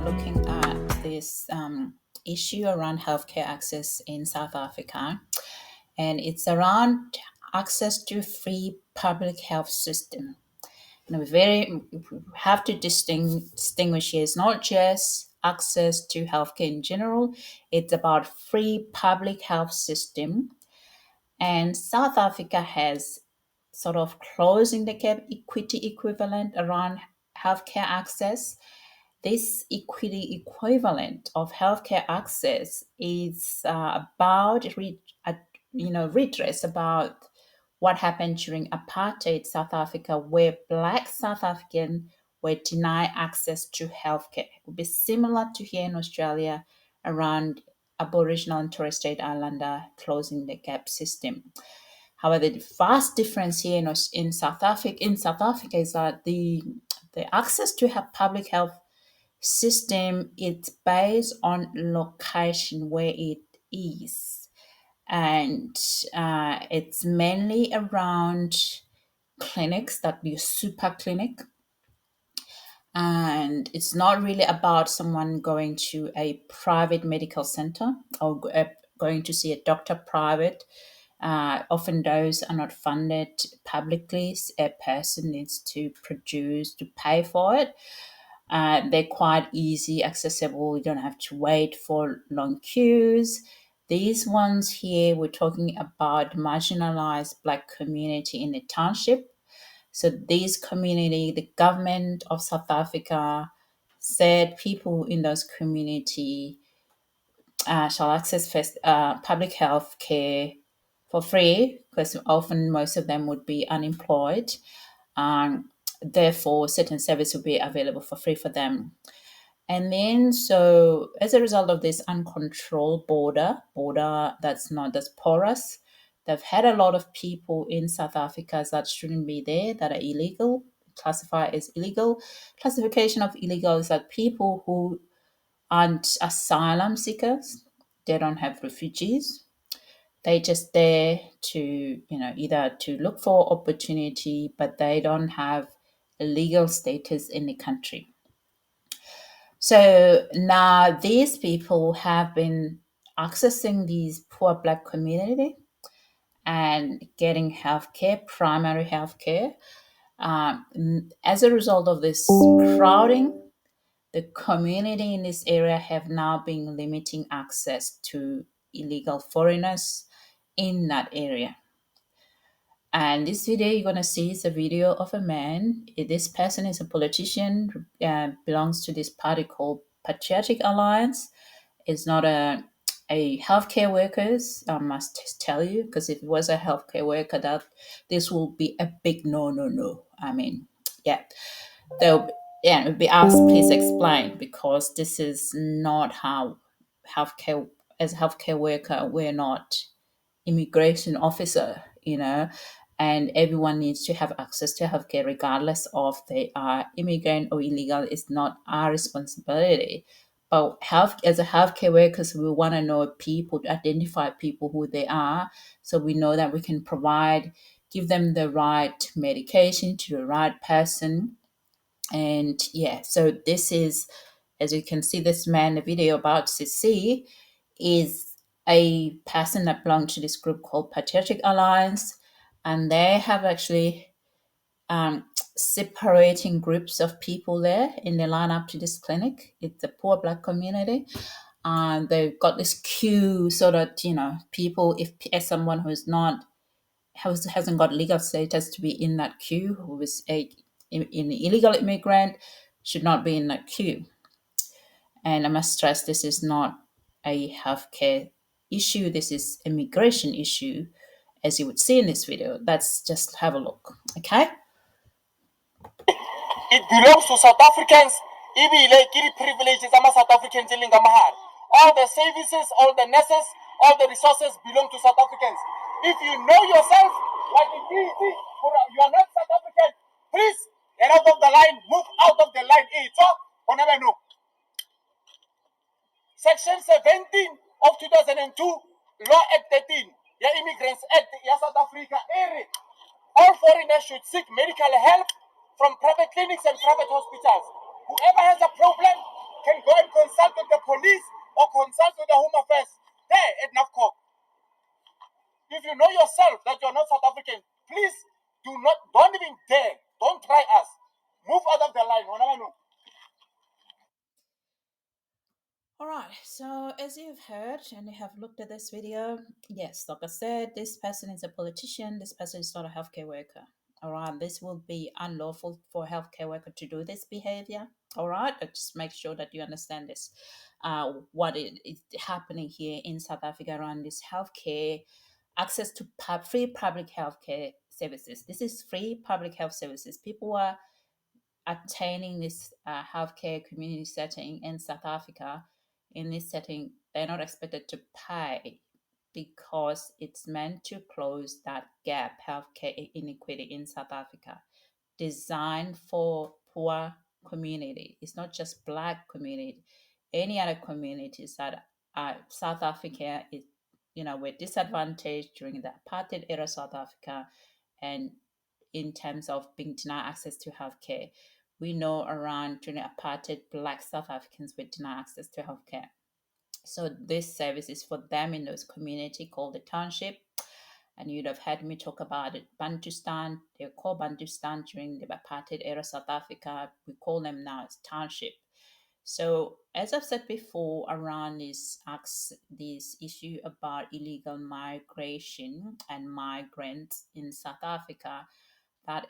looking at this issue around healthcare access in South Africa, and it's around access to free public health system. We have to distinguish here. It's not just access to healthcare in general; it's about free public health system. And South Africa has sort of closing the gap equity equivalent around healthcare access. This equity equivalent of healthcare access is about redress about what happened during apartheid South Africa, where Black South Africans were denied access to healthcare. It would be similar to here in Australia around Aboriginal and Torres Strait Islander closing the gap system. However, the vast difference here in South Africa is that the access to public health system, it's based on location where it is, and it's mainly around clinics that be super clinic, and it's not really about someone going to a private medical center or going to see a doctor private. Often those are not funded publicly. A person needs to pay for it. They're quite easy, accessible. You don't have to wait for long queues. These ones here, we're talking about marginalized Black community in the township. So this community, the government of South Africa said people in those community shall access public health care for free, because often most of them would be unemployed. Therefore, certain services will be available for free for them. And then, so as a result of this uncontrolled border that's porous, they've had a lot of people in South Africa that shouldn't be there, that are illegal, classified as illegal. Classification of illegal is that people who aren't asylum seekers, they don't have refugees. They just there to, either to look for opportunity, but they don't have a legal status in the country. So now these people have been accessing these poor Black community and getting healthcare, primary healthcare. As a result of this crowding, the community in this area have now been limiting access to illegal foreigners in that area. And this video you're going to see is a video of a man. This person is a politician, belongs to this party called Patriotic Alliance. Is not a healthcare workers, I must tell you, because if it was a healthcare worker, that this will be a big no. I mean, yeah, they'll it would be asked, please explain, because this is not how healthcare. As a healthcare worker, we're not immigration officer, and everyone needs to have access to healthcare regardless of they are immigrant or illegal. It's not our responsibility. But as a healthcare workers, we want to know people, to identify people who they are, so we know that we can give them the right medication to the right person. And so this is, as you can see, this man, the video about CC, is a person that belonged to this group called Patriotic Alliance, and they have actually separating groups of people there in the line up to this clinic. It's a poor Black community, and they've got this queue so that people, if as someone who's not hasn't got legal status to be in that queue, who is an illegal immigrant, should not be in that queue. And I must stress, this is not a healthcare issue. This is immigration issue, as you would see in this video. Let's just have a look, okay? It belongs to South Africans. Privileges South Africans in Lingamahar. All the services, all the nurses, all the resources belong to South Africans. If you know yourself, like you are not South African, please get out of the line, move out of the line. Section 17 of 2002, Law Act 13, the Immigrants Act, South Africa, all foreigners should seek medical help from private clinics and private hospitals. Whoever has a problem, can go and consult with the police or consult with the Home Affairs there at NAFCOC. If you know yourself that you're not South African, please don't even dare, don't try us. Move out of the line. All right, so as you've heard and you have looked at this video, yes, like I said, this person is a politician, this person is not a healthcare worker. All right, this will be unlawful for a healthcare worker to do this behavior. All right, but just make sure that you understand this. What is happening here in South Africa around this healthcare access to free public healthcare services. This is free public health services. People are attaining this healthcare community setting in South Africa. In this setting, they're not expected to pay because it's meant to close that gap, healthcare inequity in South Africa, designed for poor community. It's not just Black community, any other communities that South Africa is, were disadvantaged during the apartheid era South Africa, and in terms of being denied access to healthcare. We know around during apartheid, Black South Africans were denied access to healthcare. So this service is for them in those community called the township. And you'd have heard me talk about it. Bantustan, they're called Bantustan during the apartheid era South Africa. We call them now as township. So as I've said before, around this issue about illegal migration and migrants in South Africa, that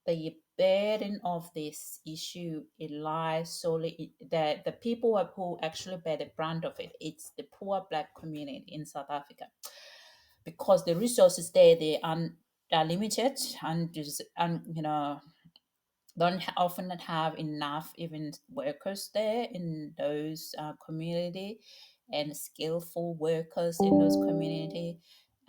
the burden of this issue, it lies solely the people who actually bear the brunt of it. It's the poor Black community in South Africa, because the resources there, are limited, and don't often have enough even workers there in those community, and skillful workers in those community.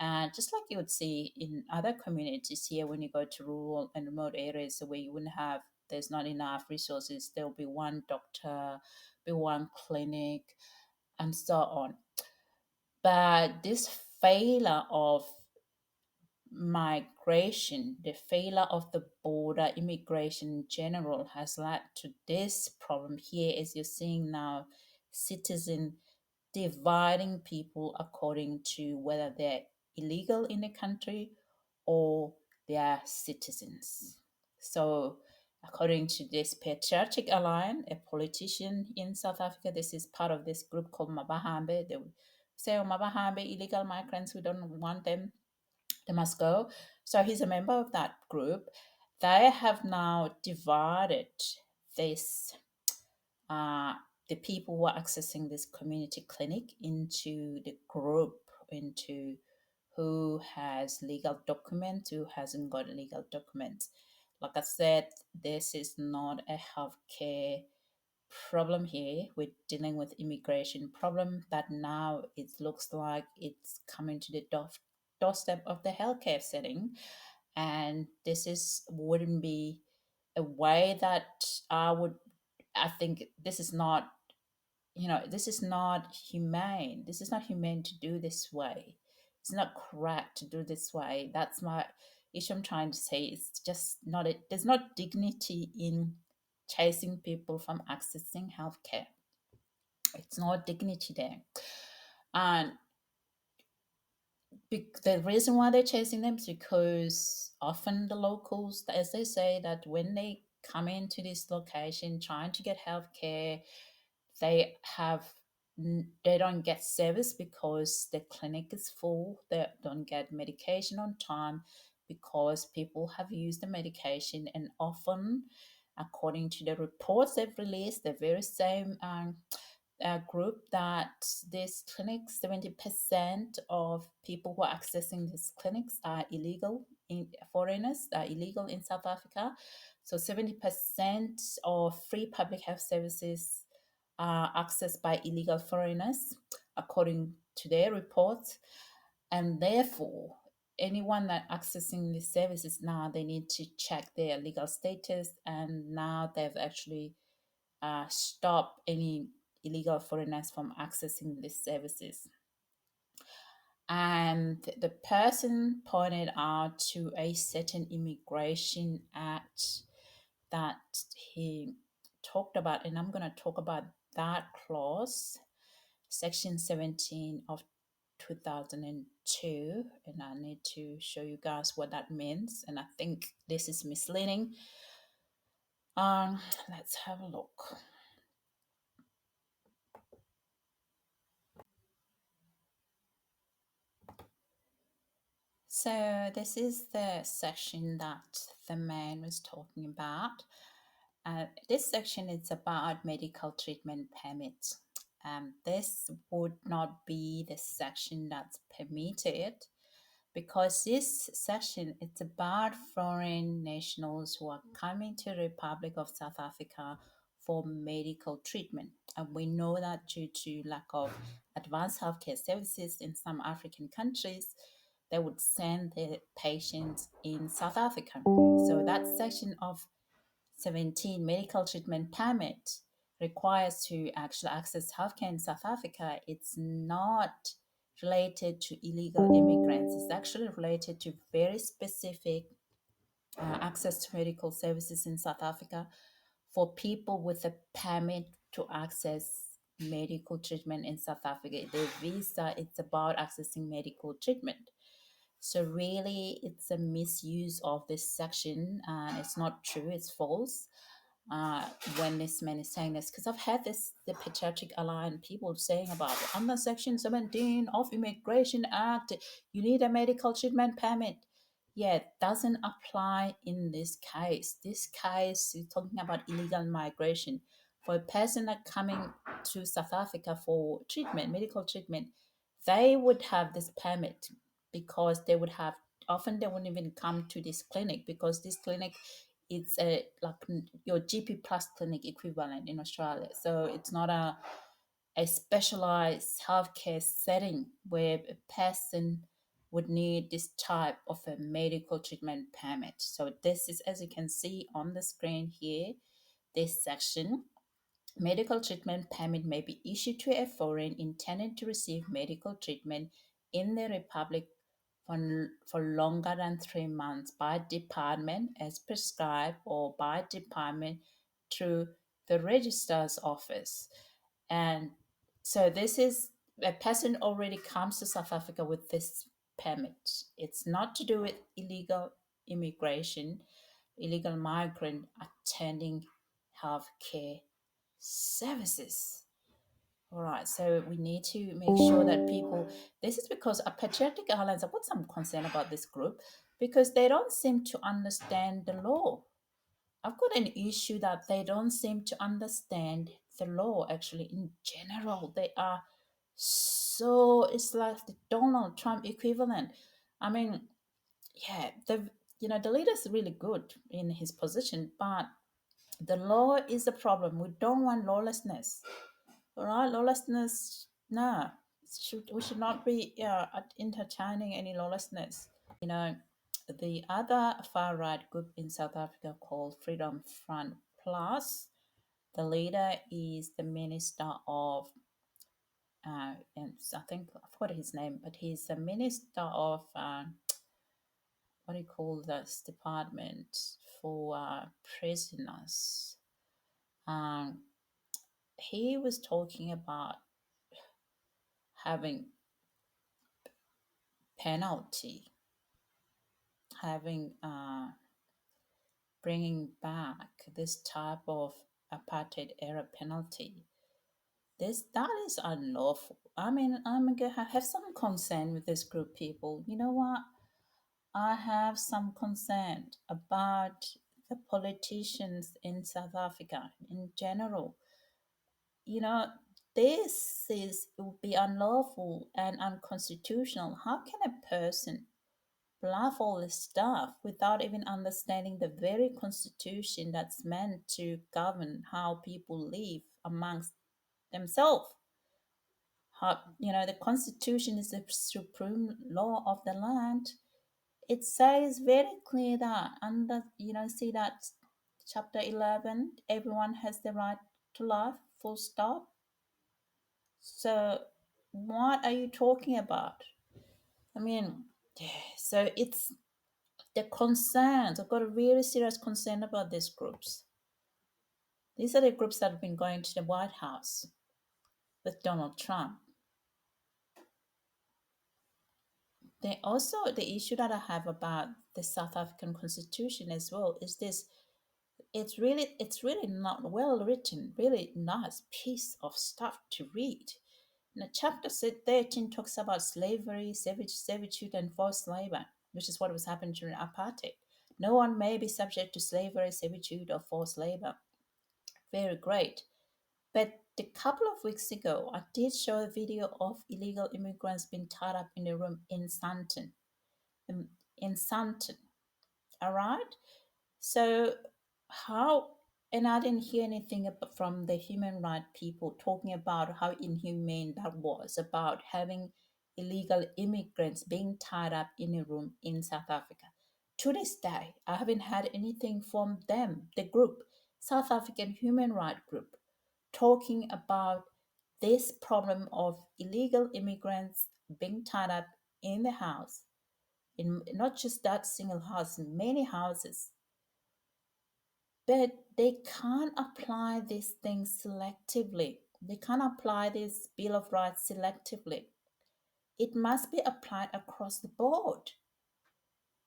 And just like you would see in other communities here, when you go to rural and remote areas where you wouldn't have, there's not enough resources, there'll be one doctor, be one clinic, and so on. But this failure of migration, the failure of the border, immigration in general, has led to this problem here, as you're seeing now, citizen dividing people according to whether they're illegal in the country or they are citizens. So, according to this Patriotic Alliance, a politician in South Africa, this is part of this group called Mabahambe. They would say, oh, Mabahambe, illegal migrants, we don't want them, they must go. So he's a member of that group. They have now divided this, uh, the people who are accessing this community clinic into the group, into who has legal documents, who hasn't got legal documents. Like I said, this is not a healthcare problem here. We're dealing with immigration problem that now it looks like it's coming to the doorstep of the healthcare setting, and this is wouldn't be a way that I think this is not, this is not humane. This is not humane to do this way. It's not correct to do this way. That's my issue I'm trying to say. It's just not it. There's not dignity in chasing people from accessing healthcare. It's not dignity there. And the reason why they're chasing them is because often the locals, as they say, that when they come into this location trying to get healthcare, they have they don't get service because the clinic is full. They don't get medication on time because people have used the medication, and often, according to the reports they've released, the very same group, that this clinic, 70% of people who are accessing these clinics are illegal, in foreigners are illegal in South Africa. So 70% of free public health services are accessed by illegal foreigners, according to their reports. And therefore, anyone that accessing these services now, they need to check their legal status, and now they've actually stop any illegal foreigners from accessing these services. And the person pointed out to a certain immigration act that he talked about, and I'm going to talk about that clause, Section 17 of 2002, and I need to show you guys what that means. And I think this is misleading. Let's have a look. So this is the section that the man was talking about. This section is about medical treatment permits. This would not be the section that's permitted, because this section it's about foreign nationals who are coming to the Republic of South Africa for medical treatment. And we know that due to lack of advanced healthcare services in some African countries, they would send the patients in South Africa. So that section of 17 medical treatment permit requires to actually access healthcare in South Africa. It's not related to illegal immigrants. It's actually related to very specific access to medical services in South Africa for people with a permit to access medical treatment in South Africa. The visa, it's about accessing medical treatment. So really, it's a misuse of this section, and it's not true. It's false. When this man is saying this, because I've had the Patriotic Alliance people saying about it. Under Section 17 of Immigration Act, you need a medical treatment permit. Yeah, it doesn't apply in this case. This case is talking about illegal migration. For a person that coming to South Africa for treatment, medical treatment, they would have this permit, because they would have, often they wouldn't even come to this clinic, because this clinic, it's a like your GP plus clinic equivalent in Australia. So it's not a specialized healthcare setting where a person would need this type of a medical treatment permit. So this is, as you can see on the screen here, this section. Medical treatment permit may be issued to a foreign intended to receive medical treatment in the Republic for longer than 3 months by department as prescribed, or by department through the registrar's office. And so this is, a person already comes to South Africa with this permit. It's not to do with illegal immigration, illegal migrant attending healthcare services. All right, so we need to make sure that people, this is because a Patriotic Alliance, I've got some concern about this group, because they don't seem to understand the law. I've got an issue that they don't seem to understand the law actually in general. They are so, it's like the Donald Trump equivalent. I mean, yeah, the leader's really good in his position, but the law is a problem. We don't want lawlessness. All right, lawlessness, no. We should not be entertaining any lawlessness. The other far right group in South Africa called Freedom Front Plus, the leader is the Minister of, and I think I forgot his name, but he's the Minister of, what do you call this department for prisoners. Um, he was talking about having penalty, having bringing back this type of apartheid era penalty. That is unlawful. I mean, I'm gonna have some concern with this group people. You know what? I have some concern about the politicians in South Africa in general. You know, it would be unlawful and unconstitutional. How can a person bluff all this stuff without even understanding the very constitution that's meant to govern how people live amongst themselves? The constitution is the supreme law of the land. It says very clear that under, see that chapter 11, everyone has the right to life, full stop. So what are you talking about? I mean, yeah, so it's the concerns. I've got a really serious concern about these groups. These are the groups that have been going to the White House with Donald Trump. They also, the issue that I have about the South African Constitution as well is this: it's really not well written, really nice piece of stuff to read. And chapter 13 talks about slavery, servitude, and forced labor, which is what was happening during apartheid. No one may be subject to slavery, servitude, or forced labor. Very great. But a couple of weeks ago, I did show a video of illegal immigrants being tied up in a room in Sandton. In Sandton, all right? So, how, and I didn't hear anything from the human rights people talking about how inhumane that was, about having illegal immigrants being tied up in a room in South Africa. To this day, I haven't had anything from them, the group, South African Human Rights Group, talking about this problem of illegal immigrants being tied up in the house, in not just that single house, many houses. But they can't apply these things selectively. They can't apply this Bill of Rights selectively. It must be applied across the board.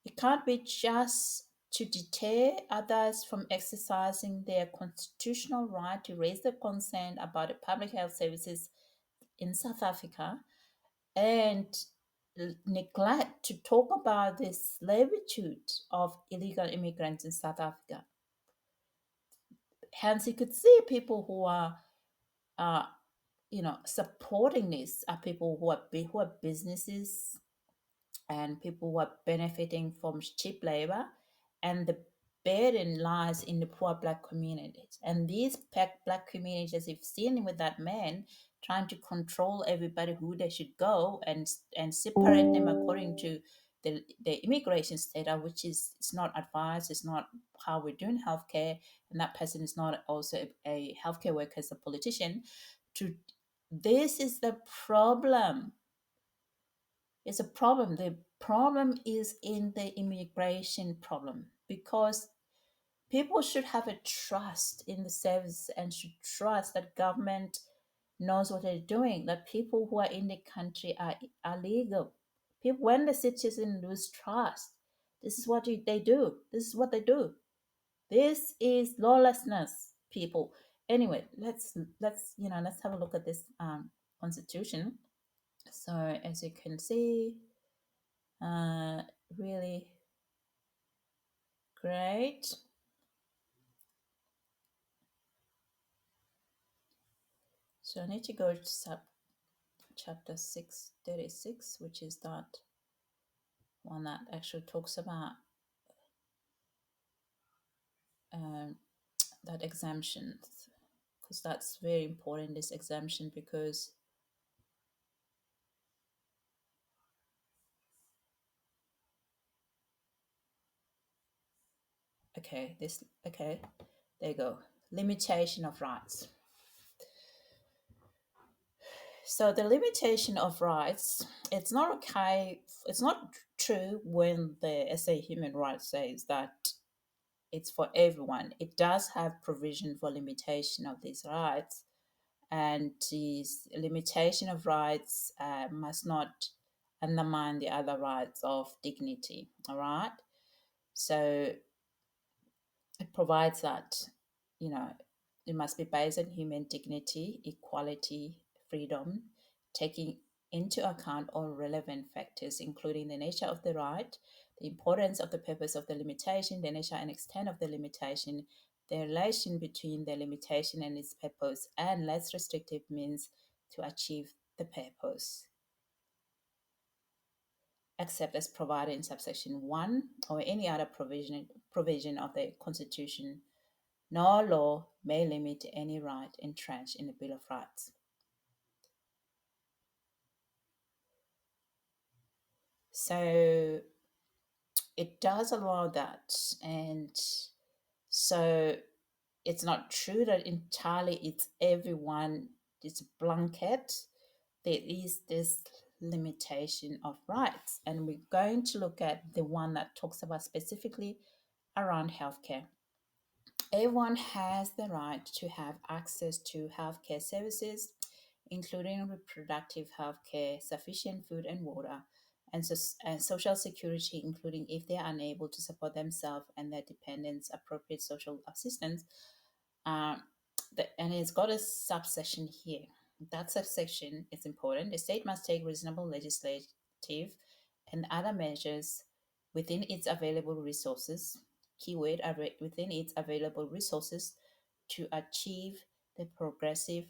It can't be just to deter others from exercising their constitutional right to raise their concern about the public health services in South Africa and neglect to talk about the servitude of illegal immigrants in South Africa. Hence, you could see people who are, uh, supporting this are people who are businesses and people who are benefiting from cheap labor, and the burden lies in the poor black communities. And these black communities, you've seen with that man trying to control everybody who they should go and separate them according to the immigration status, which is it's not advised, it's not how we're doing healthcare, and that person is not also a healthcare worker, as a politician. To this is the problem. It's a problem. The problem is in the immigration problem, because people should have a trust in the service and should trust that government knows what they're doing, that people who are in the country are legal. People, when the citizens lose trust, this is what they do. This is what they do. This is lawlessness, people. Anyway, let's have a look at this constitution. So as you can see, uh, really great. So I need to go to chapter 636, which is that one that actually talks about um, that exemptions, because that's very important, this exemption, because okay, there you go. Limitation of rights. So the limitation of rights, it's not okay, it's not true when the SA Human Rights says that it's for everyone. It does have provision for limitation of these rights, and this limitation of rights must not undermine the other rights of dignity. All right. So it provides that, you know, it must be based on human dignity, equality, freedom, taking into account all relevant factors, including the nature of the right, the importance of the purpose of the limitation, the nature and extent of the limitation, the relation between the limitation and its purpose, and less restrictive means to achieve the purpose, except as provided in subsection 1 or any other provision of the Constitution. No law may limit any right entrenched in the Bill of Rights. So it does allow that. And so it's not true that entirely it's everyone, it's blanket. There is this limitation of rights. And we're going to look at the one that talks about specifically around healthcare. Everyone has the right to have access to healthcare services, including reproductive healthcare, sufficient food and water, and social security, including if they are unable to support themselves and their dependents, appropriate social assistance. Um, and it's got a subsection here. That subsection is important. The state must take reasonable legislative and other measures within its available resources, keyword within its available resources, to achieve the progressive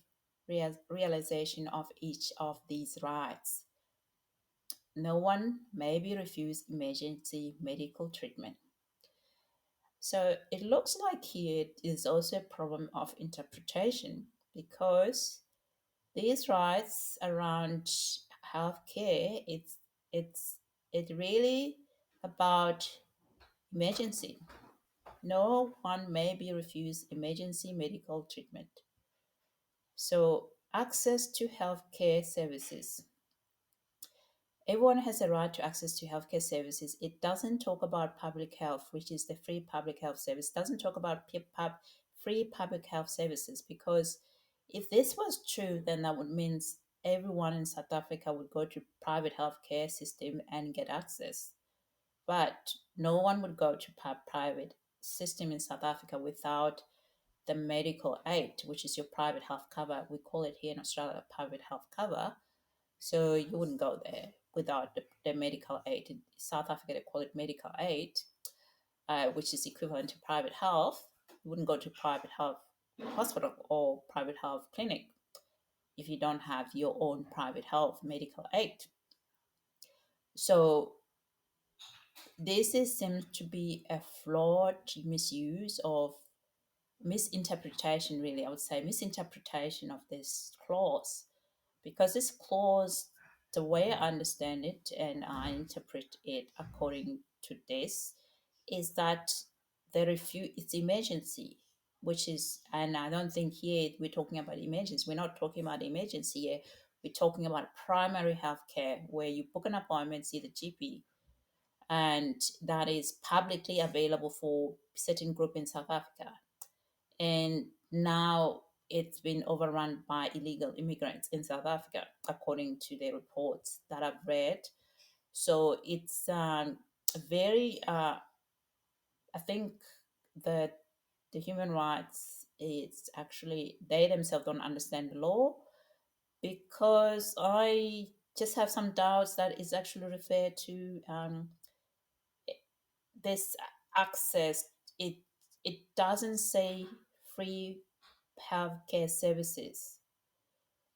realization of each of these rights. No one may be refused emergency medical treatment. So it looks like here it is also a problem of interpretation because these rights around healthcare, it's it really about emergency. No one may be refused emergency medical treatment. So access to healthcare services. Everyone has a right to access to healthcare services. It doesn't talk about public health, which is the free public health service. It doesn't talk about free public health services because if this was true, then that would mean everyone in South Africa would go to private healthcare system and get access. But no one would go to private system in South Africa without the medical aid, which is your private health cover. We call it here in Australia private health cover, so you wouldn't go there without the medical aid. In South Africa, they call it medical aid, which is equivalent to private health. You wouldn't go to private health hospital or private health clinic if you don't have your own private health medical aid. So seems to be a flawed misuse of misinterpretation, really. I would say misinterpretation of this clause because this clause, the way I understand it and I interpret it according to this, is that the it's emergency, which is, and I don't think here we're talking about emergency. We're not talking about emergency here. We're talking about primary health care where you book an appointment, see the GP, and that is publicly available for certain group in South Africa. And now it's been overrun by illegal immigrants in South Africa, according to the reports that I've read. So it's very, I think that the human rights, it's actually, they themselves don't understand the law because I just have some doubts that it's actually referred to this access. It doesn't say free healthcare services,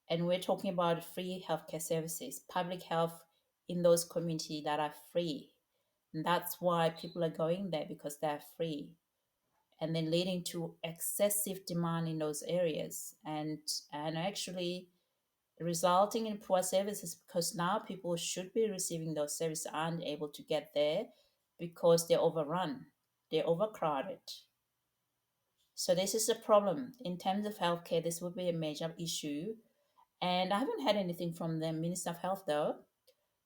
and we're talking about free healthcare services, public health in those communities that are free. And that's why people are going there because they're free, and then leading to excessive demand in those areas, and actually resulting in poor services because now people should be receiving those services aren't able to get there because they're overrun, they're overcrowded. So this is a problem in terms of healthcare. This would be a major issue. And I haven't had anything from the Minister of Health though.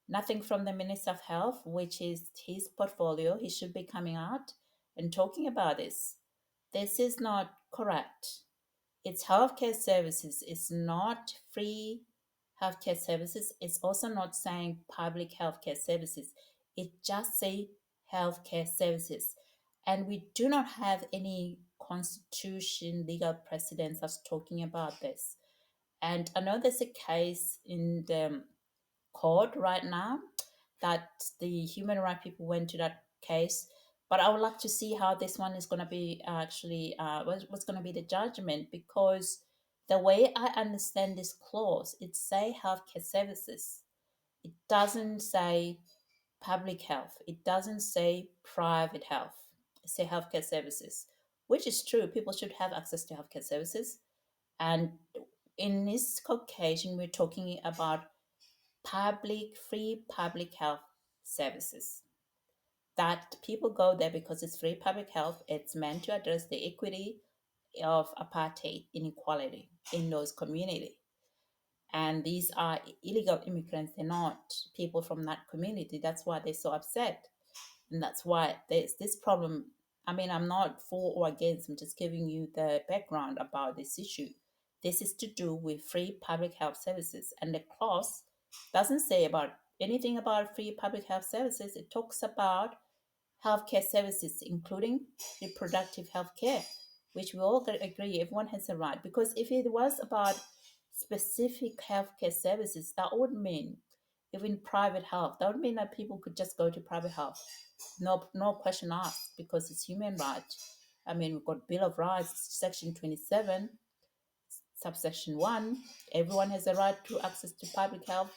Nothing from the Minister of Health, which is his portfolio. He should be coming out and talking about this. This is not correct. It's healthcare services. It's not free healthcare services. It's also not saying public healthcare services. It just say healthcare services. And we do not have any constitution legal precedents that's talking about this. And I know there's a case in the court right now that the human rights people went to that case. But I would like to see how this one is going to be actually, what's going to be the judgment, because the way I understand this clause, it say healthcare services. It doesn't say public health. It doesn't say private health. It say healthcare services, which is true. People should have access to healthcare services. And in this occasion, we're talking about free public health services. That people go there because it's free public health. It's meant to address the equity of apartheid inequality in those communities. And these are illegal immigrants. They're not people from that community. That's why they're so upset. And that's why there's this problem I mean, I'm not for or against, I'm just giving you the background about this issue. This is to do with free public health services, and the clause doesn't say about anything about free public health services. It talks about healthcare services, including reproductive health care, which we all agree everyone has a right. Because if it was about specific healthcare services, that would mean even private health, that would mean that people could just go to private health, no question asked, because it's human right. I mean, we've got Bill of Rights, Section 27, subsection 1. Everyone has a right to access to public health,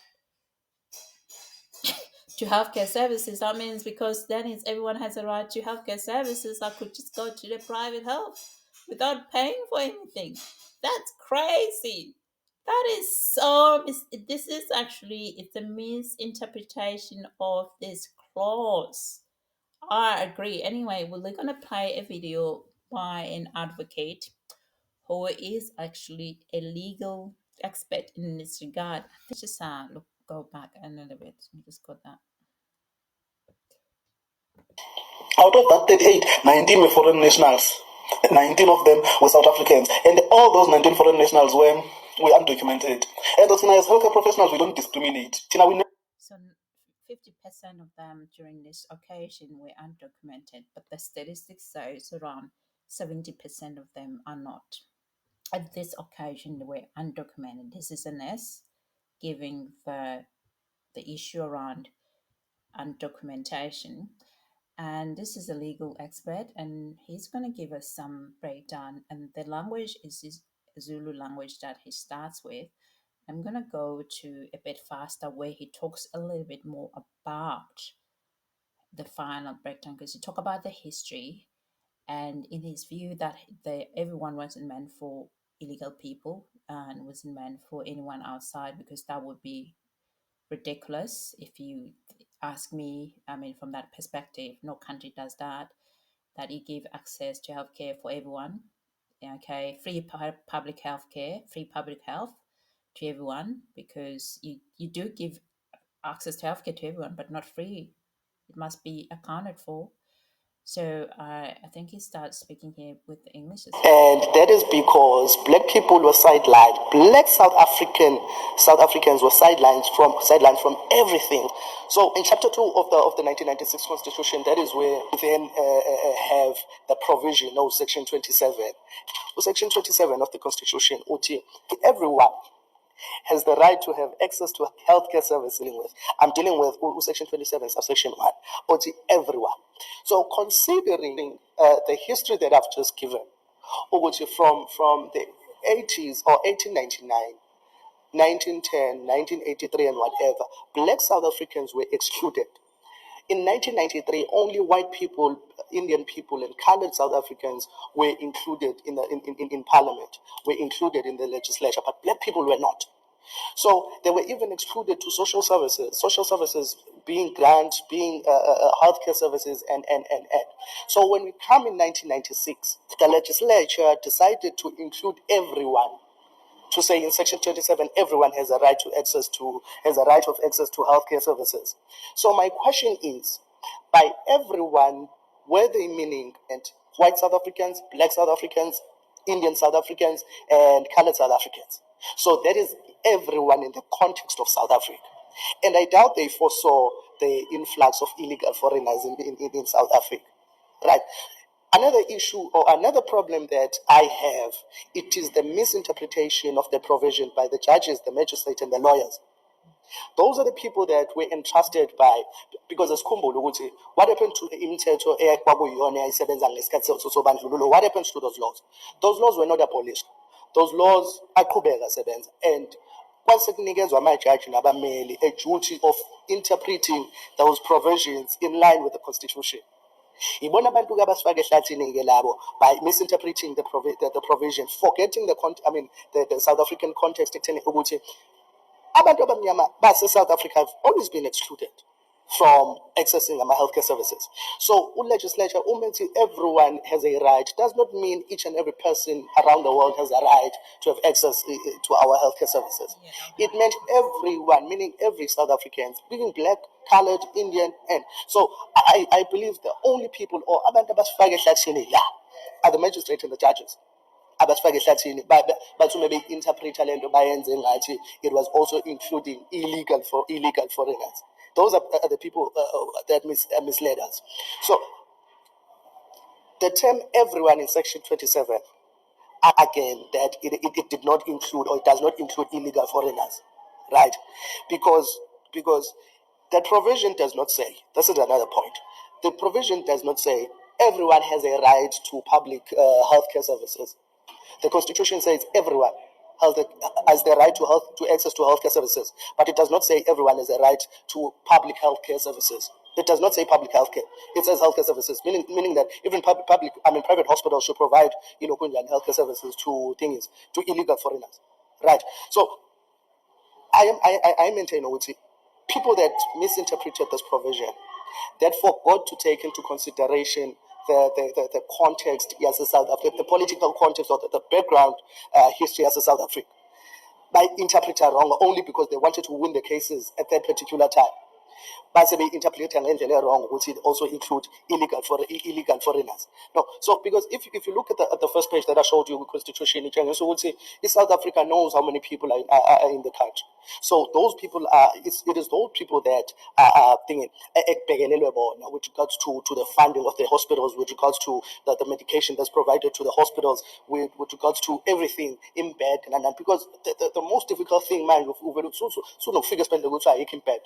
to healthcare services. That means because then it's everyone has a right to healthcare services, I could just go to the private health without paying for anything. That's crazy. That is so. This is actually, it's a misinterpretation of this clause. I agree. Anyway, we're going to play a video by an advocate who is actually a legal expert in this regard. Let's just go back a little bit. Let me just got that. Out of that 38, 19 were foreign nationals. 19 of them were South Africans. And all those 19 foreign nationals were undocumented. And as healthcare professionals, we don't discriminate. So 50% of them during this occasion were undocumented, but the statistics says around 70% of them are not. At this occasion, they were undocumented. This is an S, giving the issue around undocumentation. And this is a legal expert, and he's going to give us some breakdown. And the language is Zulu language that he starts with. I'm going to go to a bit faster where he talks a little bit more about the final breakdown, because he talk about the history, and in his view that everyone wasn't meant for illegal people and wasn't meant for anyone outside, because that would be ridiculous if you ask me. I mean, from that perspective, no country does that you give access to healthcare for everyone. Okay, free public healthcare, free public health to everyone, because you do give access to healthcare to everyone, but not free. It must be accounted for. So I think he starts speaking here with the English. And that is because black people were sidelined. Black South Africans were sidelined from everything. So in chapter 2 of the 1996 Constitution, that is where we then have the provision, section 27. Section 27 of the Constitution, everyone has the right to have access to healthcare services. I'm dealing with Section 27, subsection 1, everyone. So considering the history that I've just given, from the 80s or 1899, 1910, 1983, and whatever, black South Africans were excluded. In 1993, only white people, Indian people, and colored South Africans were included in parliament, were included in the legislature, but black people were not. So they were even excluded to social services being grants, being healthcare services, and. So when we come in 1996, the legislature decided to include everyone, to say in Section 27, everyone has a right of access to healthcare services. So my question is, by everyone, were they meaning and white South Africans, black South Africans, Indian South Africans, and colored South Africans? So that is everyone in the context of South Africa. And I doubt they foresaw the influx of illegal foreigners in South Africa. Right. Another issue or another problem that I have, it is the misinterpretation of the provision by the judges, the magistrates, and the lawyers. Those are the people that were entrusted by, because asikhumbule ukuthi what happened to imithetho eyakwakuyiyona eyayisebenza ngesikhathi sobandlululo, what happens to those laws? Those laws were not abolished. Those laws aqhubeka sebenza, and kwasekunikeza amajaji nabameli a duty of interpreting those provisions in line with the Constitution. Ibona abantu abasifaka ehlathini ke labo by misinterpreting the provision, forgetting the South African context, ekutheni ukuthi abantu abamnyama base South Africa have always been excluded. from accessing our healthcare services. So, legislature, everyone has a right, does not mean each and every person around the world has a right to have access to our healthcare services. It meant everyone, meaning every South African, being black, colored, Indian, and so I believe the only people or abantu abasifaka ehlathini la are the magistrate and the judges. Abasifake ehlathini bathi uma be-interpreta le nto bayenze ngathi it was also including illegal foreigners. Those are the people that misled us. So the term everyone in section 27, again, that it did not include or it does not include illegal foreigners, right? Because that provision does not say, this is another point, the provision does not say everyone has a right to public healthcare services. The Constitution says everyone has the right to access to healthcare services, but it does not say everyone has a right to public healthcare services. It does not say public healthcare. It says healthcare services, meaning that even private hospitals should provide, healthcare services to illegal foreigners, right? So I maintain, people that misinterpreted this provision, that forgot to take into consideration the context as a South Africa, the political context or the background history as a South Africa, by interpreting wrong only because they wanted to win the cases at that particular time. Base be-interpreta ngendlela wrong ukuthi it also include illegal foreigners. No, so because if you look at the first page that I showed you with Constitution, South Africa knows how many people are in the country. So those people it is those people that are thinking with regards to the funding of the hospitals, with regards to the medication that's provided to the hospitals, with regards to everything in bed, and because the most difficult thing, man, so figure spend the in bed.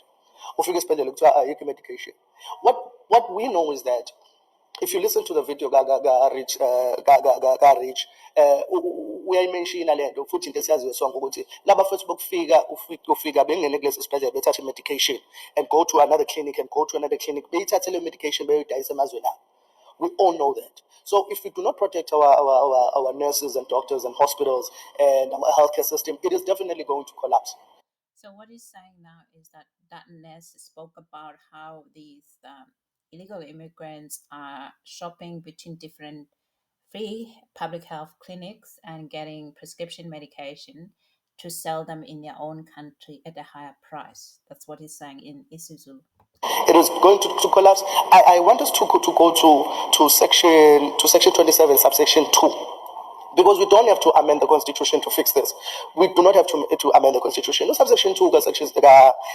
Medication. What we know is that if you listen to the video Rich, uyayimentiona le nto futhi into esiyaziyo sonke ukuthi laba futhi bokufika bengene kulesi sibhedlela bethathe medication and go to another clinic beyithathe leyo medication beyoyidayisa emazweni abo. We all know that. So if we do not protect our nurses and doctors and hospitals and our healthcare system, it is definitely going to collapse. So what he's saying now is that Ness spoke about how these illegal immigrants are shopping between different free public health clinics and getting prescription medication to sell them in their own country at a higher price. That's what he's saying in Isuzu. It is going to collapse. I want us to go to section 27, subsection 2. Because we don't have to amend the Constitution to fix this. We do not have to amend the Constitution. No, subsection 2,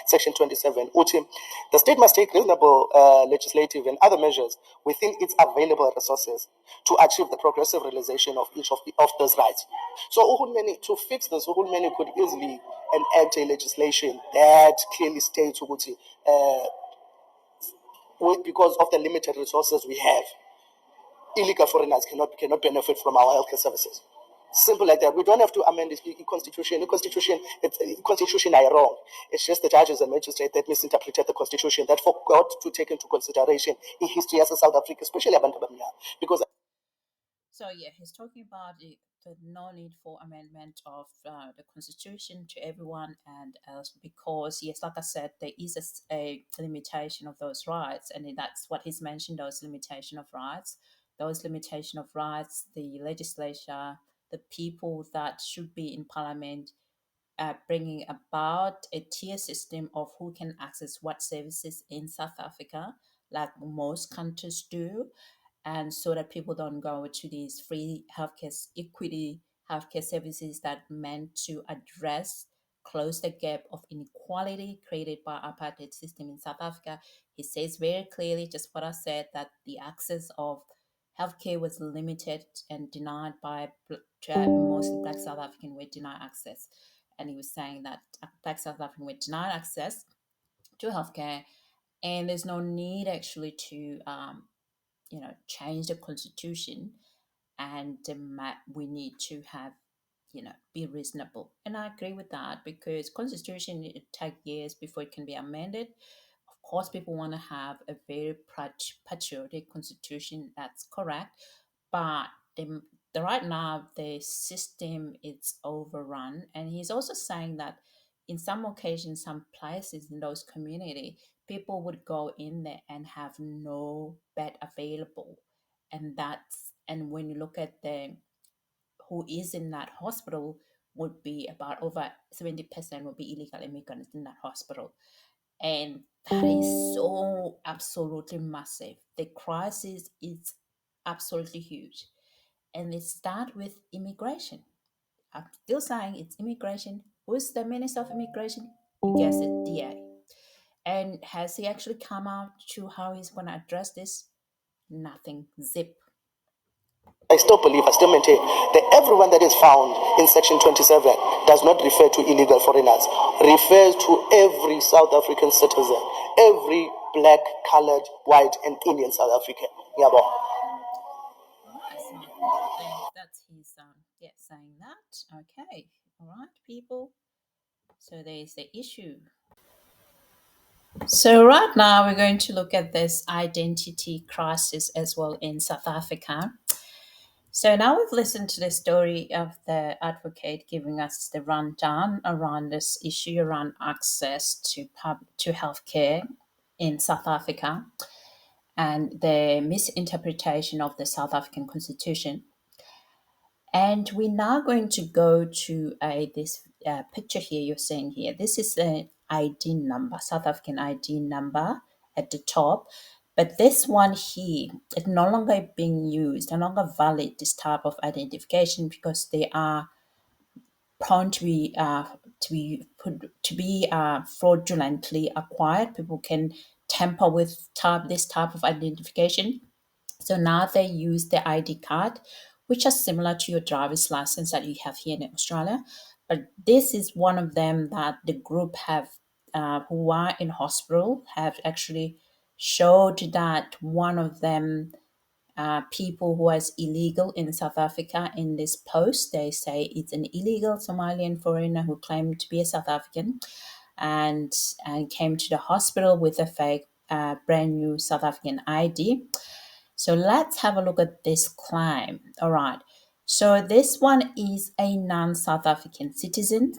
section 27. The state must take reasonable legislative and other measures within its available resources to achieve the progressive realization of each of those rights. So to fix this, uhulumeni could easily enact a legislation that clearly states because of the limited resources we have, illegal foreigners cannot benefit from our healthcare services. Simple like that. We don't have to amend the Constitution. The Constitution are wrong. It's just the judges and magistrates that misinterpreted the Constitution, that forgot to take into consideration in history as a South Africa, especially Abantu Abamnyama. Because so yeah, he's talking about the no need for amendment of the Constitution to everyone, and because yes, like I said, there is a limitation of those rights, and that's what he's mentioned. Those limitation of rights, the legislature, the people that should be in parliament, bringing about a tier system of who can access what services in South Africa, like most countries do, and so that people don't go to these free equity healthcare services that meant to close the gap of inequality created by apartheid system in South Africa. He says very clearly, just what I said, that the access of healthcare was limited and denied by mostly Black South African were denied access. And he was saying that Black South African were denied access to healthcare, and there's no need actually to change the constitution, and we need to have be reasonable. And I agree with that, because constitution, it take years before it can be amended. Of course, people want to have a very patriotic constitution, that's correct, but right now the system is overrun. And he's also saying that in some occasions, some places in those community, people would go in there and have no bed available. And when you look at the who is in that hospital, would be about over 70% would be illegal immigrants in that hospital. And that is so absolutely massive. The crisis is absolutely huge. And it starts with immigration. I'm still saying it's immigration. Who's the Minister of Immigration? You guess it, DA. And has he actually come out to how he's going to address this? Nothing. Zip. I still believe, I still maintain that everyone that is found in Section 27 does not refer to illegal foreigners, refers to every South African citizen, every black, colored, white, and Indian South African. Yabo. All right, so that's his saying that. Okay, all right, people. So there's the issue. So right now we're going to look at this identity crisis as well in South Africa. So now we've listened to the story of the advocate giving us the rundown around this issue around access to healthcare in South Africa and the misinterpretation of the South African Constitution. And we're now going to go to this picture here you're seeing here. This is an ID number, South African ID number at the top. But this one here is no longer being used, no longer valid, this type of identification, because they are prone to be fraudulently acquired. People can tamper with this type of identification. So now they use the ID card, which are similar to your driver's license that you have here in Australia. But this is one of them that the group who are in hospital have actually showed that one of them people who is illegal in South Africa in this post. They say it's an illegal Somalian foreigner who claimed to be a South African and came to the hospital with a fake brand new South African ID. So let's have a look at this claim. All right. So this one is a non-South African citizen.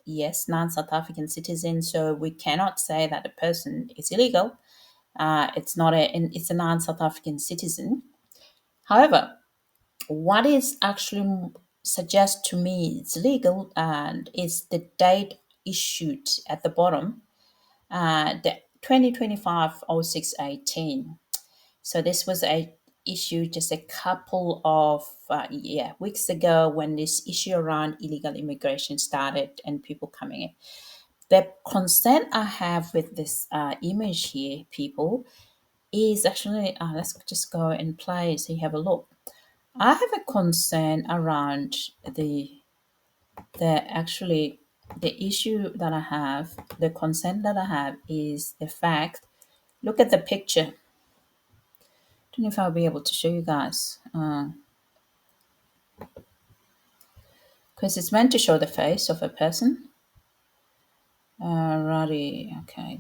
Yes, non-South African citizen. So we cannot say that the person is illegal. It's a non-South African citizen. However, what is actually suggests to me it's legal and is the date issued at the bottom, the 2025 0618. So this was a issue just a couple of weeks ago when this issue around illegal immigration started and people coming in. The concern I have with this image here, people, is actually let's just go and play so you have a look. I have a concern around the actually the issue that I have, the concern that I have is the fact. Look at the picture. Don't know if I'll be able to show you guys because it's meant to show the face of a person. Righty, okay.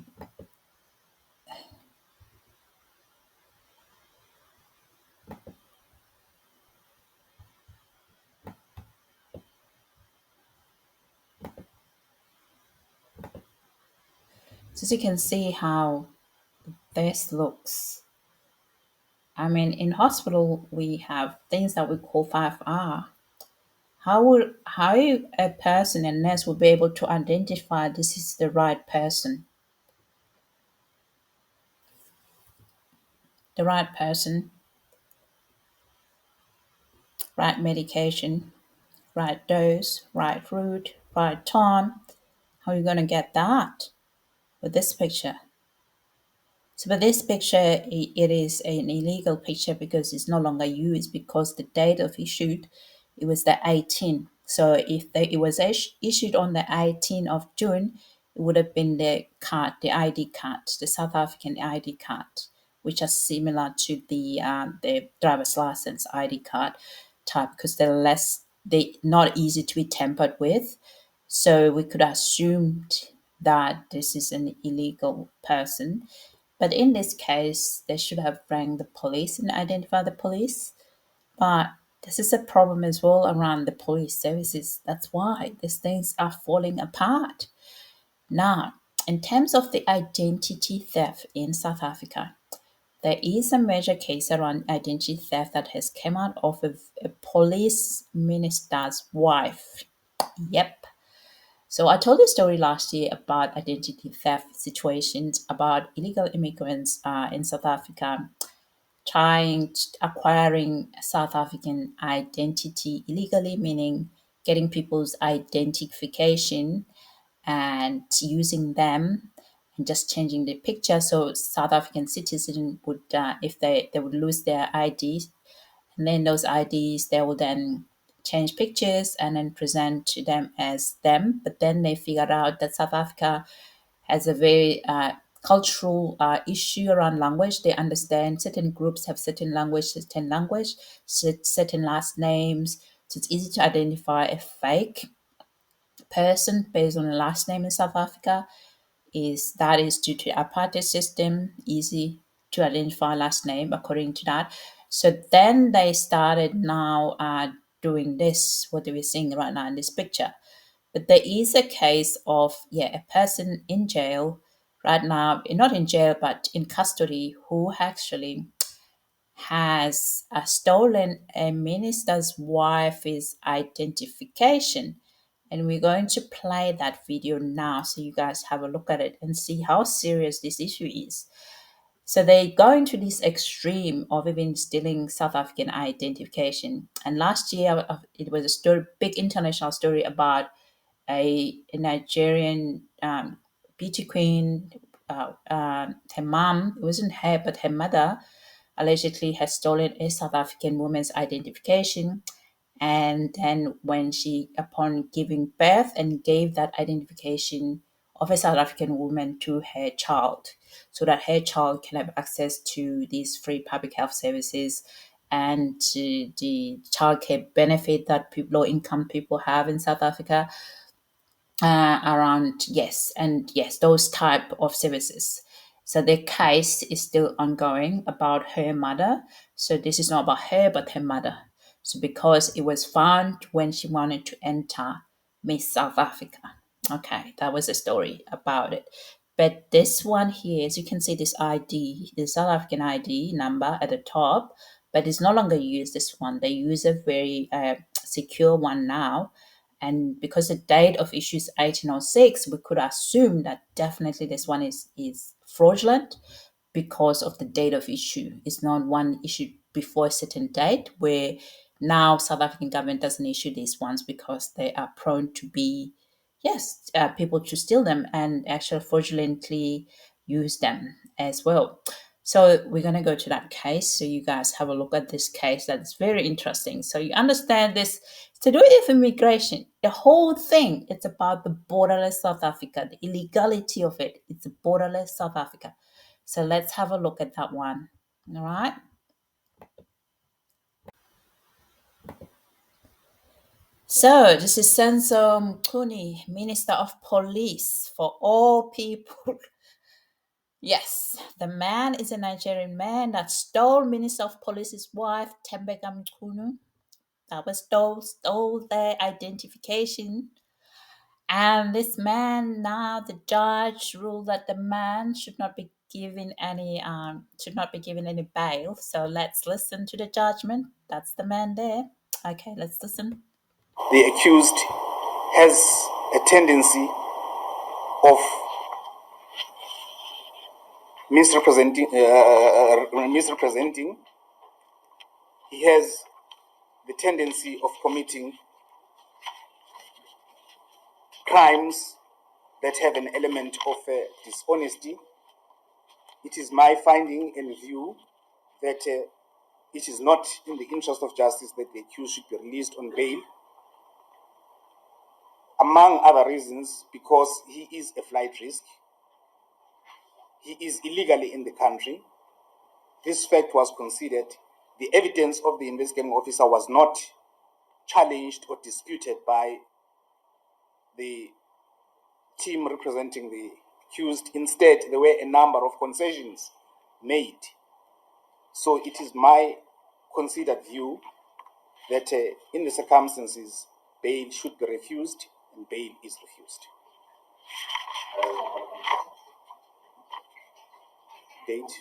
So as you can see how this looks. I mean, in hospital we have things that we call 5R. How a person, a nurse, will be able to identify this is the right person, the right person, right medication, right dose, right route, right time? How are you going to get that with this picture? So, but this picture, it is an illegal picture because it's no longer used because the date of issued, it was the 18th. So if it was issued on the 18th of June, it would have been the card, the ID card, the South African ID card, which are similar to the driver's license ID card type because they not easy to be tampered with. So we could assume that this is an illegal person, but in this case, they should have rang the police and identified the police. But this is a problem as well around the police services. That's why these things are falling apart. Now, in terms of the identity theft in South Africa, there is a major case around identity theft that has come out of a police minister's wife. Yep. So I told you a story last year about identity theft situations, about illegal immigrants in South Africa acquiring South African identity illegally, meaning getting people's identification and using them and just changing the picture. So South African citizens would, if they would lose their ID, and then those IDs they will then change pictures and then present to them as them. But then they figured out that South Africa has a very cultural issue around language. They understand certain groups have certain language, certain last names. So it's easy to identify a fake person based on a last name in South Africa. Is due to apartheid system, easy to identify last name according to that. So then they started now doing this, what we're seeing right now in this picture. But there is a case of, a person in jail right now, not in jail, but in custody, who actually has stolen a minister's wife's identification. And we're going to play that video now so you guys have a look at it and see how serious this issue is. So they go into this extreme of even stealing South African identification. And last year, it was a story, big international story about a Nigerian beauty queen. Her mom, it wasn't her, but her mother allegedly had stolen a South African woman's identification. And then, when she, upon giving birth, and gave that identification of a South African woman to her child, so that her child can have access to these free public health services and to the childcare benefit that low income people have in South Africa, around, those type of services. So the case is still ongoing about her mother. So this is not about her but her mother. So because it was found when she wanted to enter Miss South Africa. Okay, that was a story about it. But this one here, as you can see, this ID, the South African ID number at the top, but it's no longer used, this one. They use a very secure one now. And because the date of issue is 1806, we could assume that definitely this one is fraudulent because of the date of issue. It's not one issued before a certain date, where now South African government doesn't issue these ones because they are prone to be, people to steal them and actually fraudulently use them as well. So we're going to go to that case so you guys have a look at this case. That's very interesting. So you understand this. It's to do with immigration. The whole thing, it's about the borderless South Africa, the illegality of it. It's borderless South Africa. So let's have a look at that one. All right. So this is Senzo Mkhuni, Minister of Police for all people. Yes, the man is a Nigerian man that stole Minister of Police's wife, Tembeka Mkhunu. That was stole their identification. And this man, now the judge ruled that the man should not be given any bail. So let's listen to the judgment. That's the man there. Okay, let's listen. The accused has a tendency of misrepresenting. He has the tendency of committing crimes that have an element of dishonesty. It is my finding and view that it is not in the interest of justice that the accused should be released on bail, among other reasons, because he is a flight risk. He is illegally in the country. This fact was considered. The evidence of the investigating officer was not challenged or disputed by the team representing the accused. Instead, there were a number of concessions made. So it is my considered view that in the circumstances, bail should be refused, and bail is refused. Date.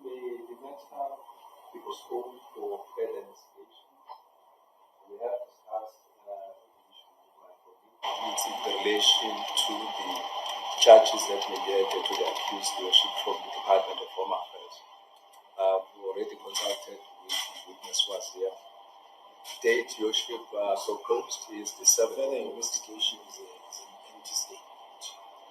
The next time we postponed for further investigation. We have discussed It's in relation to the charges that may be added to the accused worship from the Department of Home Affairs. We already consulted with the witness was here. Date worship proposed is the 7th. further investigation is an empty statement.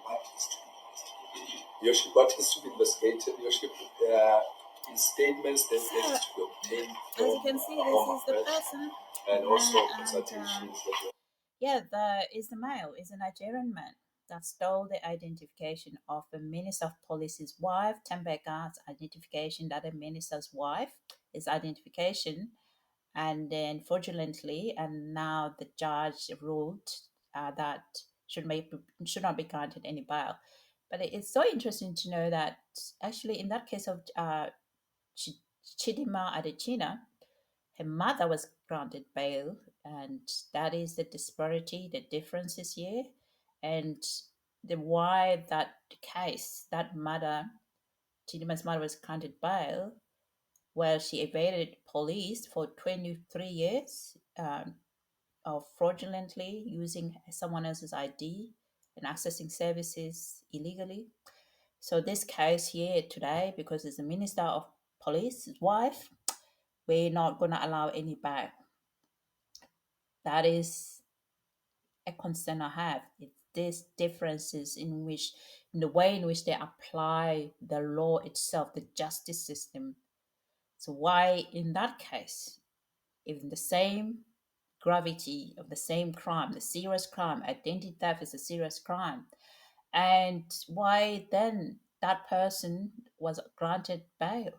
What is to be investigated? Worship, what is to be investigated? Worship is statements that is to be obtained As you from can see, Home this is the Affairs person. and also And, consultations that were. yeah, the male is a Nigerian man that stole the identification of the Minister of Police's wife, Tembega's identification, that the minister's wife, his identification, and then fraudulently, and now the judge ruled that should not be granted any bail. But it's so interesting to know that actually in that case of Chidima Adechina, her mother was granted bail, and that is the disparity, the differences here, and the why that case, that mother, Chidima's mother, was granted bail. Well, she evaded police for 23 years of fraudulently using someone else's ID and accessing services illegally. So this case here today, because it's the Minister of Police's wife, we're not going to allow any bail. That is a concern I have. It's these differences in the way in which they apply the law itself, the justice system. So why, in that case, if the same gravity of the same crime, the serious crime, identity theft is a serious crime, and why then that person was granted bail?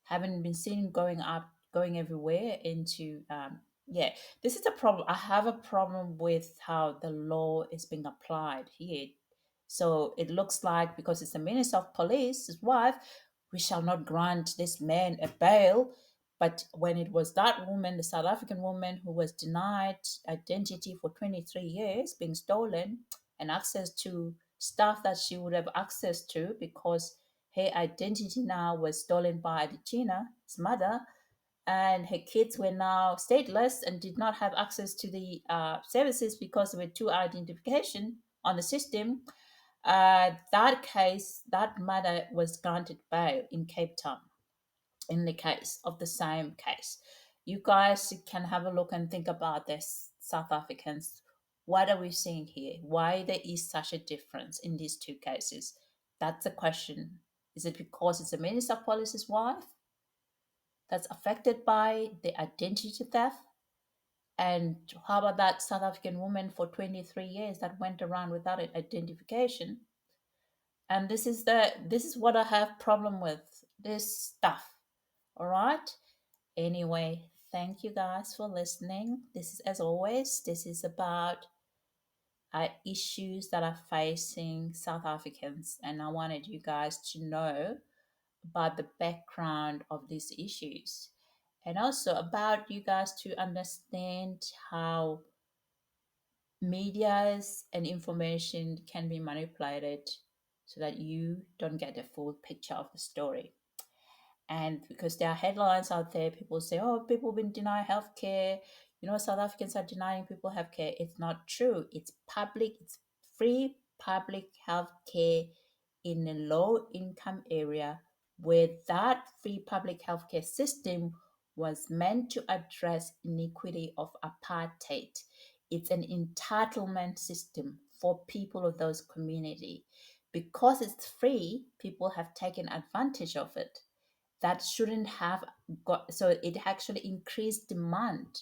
Haven't been seen going up, going everywhere into yeah. This is a problem. I have a problem with how the law is being applied here. So it looks like because it's the minister of police, his wife, we shall not grant this man a bail. But when it was that woman, the South African woman who was denied identity for 23 years, being stolen, and access to stuff that she would have access to because her identity now was stolen by Adechina, his mother, and her kids were now stateless and did not have access to the services because of a two identification on the system. That case, that mother was granted bail in Cape Town in the case of the same case. You guys can have a look and think about this, South Africans. What are we seeing here? Why there is such a difference in these two cases? That's the question. Is it because it's a Minister of Police's wife that's affected by the identity theft? And how about that South African woman for 23 years that went around without an identification? And this is what I have problem with this stuff. All right. Anyway, thank you guys for listening. This is, as always, this is about issues that are facing South Africans, and I wanted you guys to know about the background of these issues, and also about you guys to understand how medias and information can be manipulated so that you don't get the full picture of the story. And because there are headlines out there, people say, oh, people been denied healthcare. You know, South Africans are denying people healthcare. It's not true. It's public, it's free public healthcare in a low income area where that free public healthcare system was meant to address inequity of apartheid. It's an entitlement system for people of those community. Because it's free, people have taken advantage of it. That shouldn't have got, so it actually increased demand,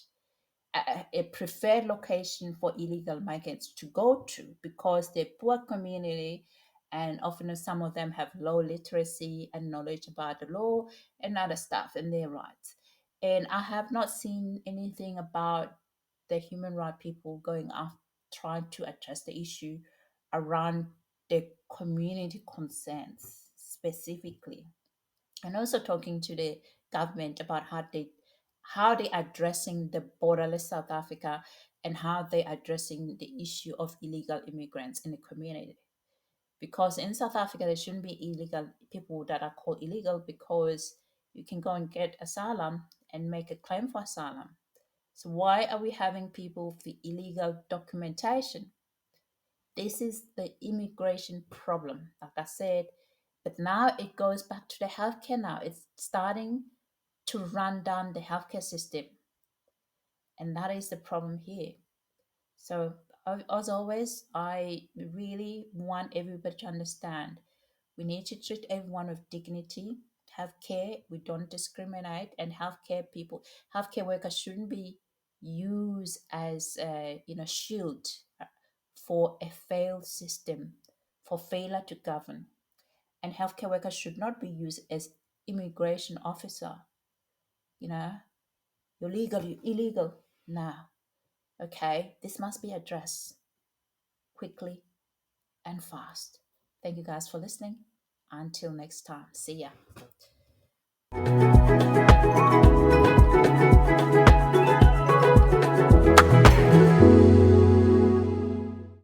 a preferred location for illegal migrants to go to because they're poor community, and often some of them have low literacy and knowledge about the law and other stuff and their rights. And I have not seen anything about the human right people going after trying to address the issue around the community concerns specifically, and also talking to the government about how they how they addressing the borderless South Africa and how they addressing the issue of illegal immigrants in the community. Because in South Africa, there shouldn't be illegal people that are called illegal because you can go and get asylum and make a claim for asylum. So why are we having people with the illegal documentation? This is the immigration problem, like I said. But now it goes back to the healthcare now. It's starting to run down the healthcare system. And that is the problem here. So, as always, I really want everybody to understand we need to treat everyone with dignity, have care, we don't discriminate, and healthcare workers shouldn't be used as a shield for a failed system, for failure to govern. And healthcare workers should not be used as immigration officer. You know, you're legal, you're illegal. Nah. Okay, this must be addressed quickly and fast. Thank you guys for listening. Until next time, see ya.